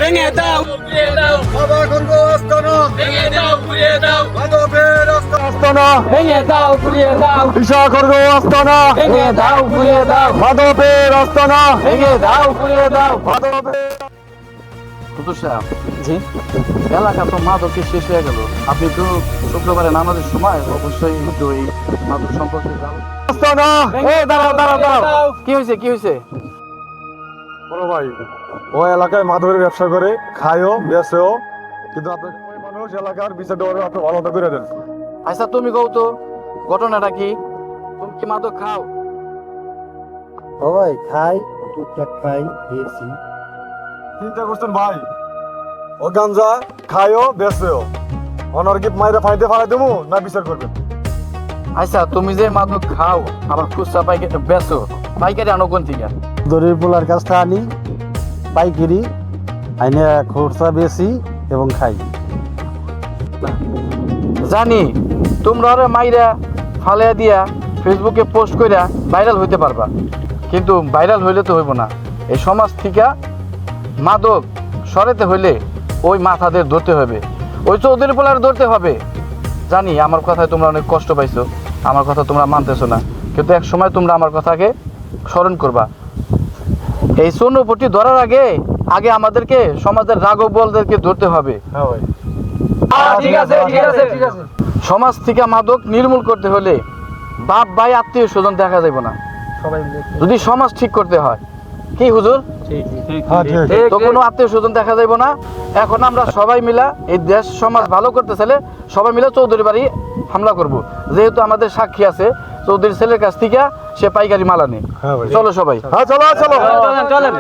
ভেঙে দাও ঘুরিয়ে দাও মাদকগঞ্জ আস্তানা ভেঙে দাও ঘুরিয়ে দাও মাদকের আস্তানা ভেঙে দাও ঘুরিয়ে দাও বিশাখগঞ্জ আস্তানা ভেঙে দাও ঘুরিয়ে দাও মাদকের আস্তানা ভেঙে দাও ঘুরিয়ে দাও মাদকের হুজুর সাহেব, জি, এলাকা তো মাদকে শেষ হয়ে গেল। আপনি তো শুক্রবারে নামাজের সময় অবশ্যই তো এই মাদক সম্পর্কে জানেন। আস্তানা দাঁড়াও দাঁড়াও দাঁড়াও, কি হয়েছে কি হয়েছে? বড় ভাই ও এলাকায় মাদকের ব্যবসা করে খায়ও বেচেও, কিন্তু আপনার ওই মানুষ এলাকার বিচারটা আপনি ভালো মতো করে দেন। আচ্ছা তুমি কও তো ঘটনাটা কি? তুমি কি মাদক খাও? ও ভাই খাই, টুকটাক খাই, খেয়েছি। চিন্তা করছেন ভাই, ও গাঞ্জা খায়ও বেচেও, অনার কি মাইরা ফাইতে ফালাই দেবো না বিচার করবেন? আচ্ছা তুমি যে মাদক খাও আবার খুচরা পাইকারি বেচো, পাইকারি আনো কোন থেকে? দড়ির পোলার কাছটা আনি পাইকারি, আইনে খুচরা বেশি এবং খাই। জানি তোমরা আরে মাইরা ফালিয়া দিয়া ফেসবুকে পোস্ট কইরা ভাইরাল হইতে পারবা, কিন্তু ভাইরাল হইলে তো হইব না। এই সমাজ থেকে মাদক সরাতে হইলে ওই মাথাদের ধরতে হবে, ওই চৌধুরী পোলার ধরতে হবে। জানি আমার কথায় তোমরা অনেক কষ্ট পাইছো, আমার কথা তোমরা মানতেছো না, কিন্তু এক সময় তোমরা আমার কথাকে স্মরণ করবা। এই চৌনপটি ধরার আগে আগে আমাদেরকে সমাজের রাঘব বলদেরকে ধরতে হবে। হ্যাঁ ভাই, ঠিক আছে ঠিক আছে ঠিক আছে সমাজ থেকে মাদক নির্মূল করতে হলে বাপ ভাই আত্মীয় স্বজন দেখা যাবে না, সবাই মিলে যদি সমাজ ঠিক করতে হয়। কি হুজুর? হ্যাঁ ঠিক। তো কোনো আত্মীয় স্বজন দেখা যাইব না। এখন আমরা সবাই মিলা এই দেশ সমাজ ভালো করতে চাইলে সবাই মিলে চৌধুরী বাড়ি হামলা করব, যেহেতু আমাদের সাক্ষী আছে চৌধুরী ছেলের কাছ থেকে সে পাইকারি মাল আনে। হ্যাঁ ভাই, চলো সবাই। হ্যাঁ চলো চলো। চলেন চলেন